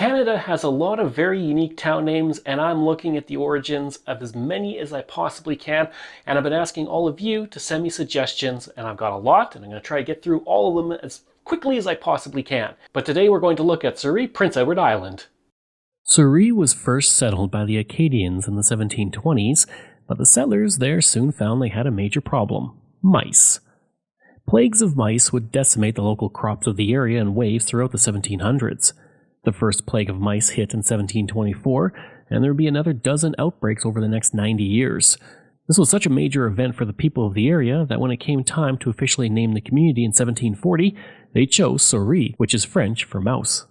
Canada has a lot of very unique town names, and I'm looking at the origins of as many as I possibly can, and I've been asking all of you to send me suggestions, and I've got a lot, and I'm going to try to get through all of them as quickly as I possibly can. But today we're going to look at Souris, Prince Edward Island. Souris was first settled by the Acadians in the 1720s, but the settlers there soon found they had a major problem: mice. Plagues of mice would decimate the local crops of the area in waves throughout the 1700s. The first plague of mice hit in 1724, and there would be another dozen outbreaks over the next 90 years. This was such a major event for the people of the area that when it came time to officially name the community in 1740, they chose Souris, which is French for mouse.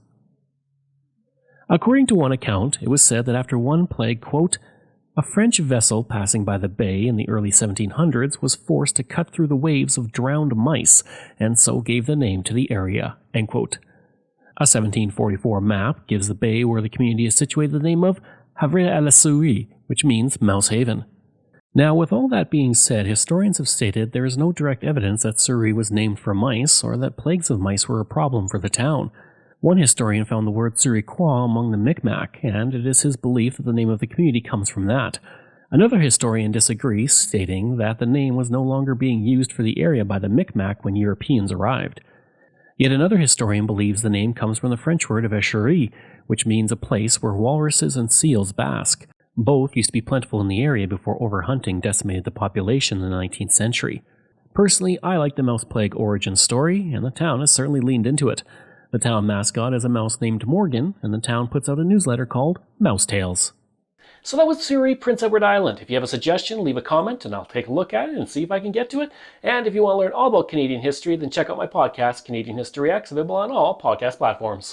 According to one account, it was said that after one plague, quote, a French vessel passing by the bay in the early 1700s was forced to cut through the waves of drowned mice, and so gave the name to the area, end quote. A 1744 map gives the bay where the community is situated the name of Havre à la Souris, which means Mouse Haven. Now, with all that being said, historians have stated there is no direct evidence that Souris was named for mice or that plagues of mice were a problem for the town. One historian found the word Souriquois among the Micmac, and it is his belief that the name of the community comes from that. Another historian disagrees, stating that the name was no longer being used for the area by the Micmac when Europeans arrived. Yet another historian believes the name comes from the French word of estuary, which means a place where walruses and seals bask. Both used to be plentiful in the area before overhunting decimated the population in the 19th century. Personally, I like the mouse plague origin story, and the town has certainly leaned into it. The town mascot is a mouse named Morgan, and the town puts out a newsletter called Mouse Tales. So that was Souris, Prince Edward Island. If you have a suggestion, leave a comment and I'll take a look at it and see if I can get to it. And if you want to learn all about Canadian history, then check out my podcast, Canadian History X, available on all podcast platforms.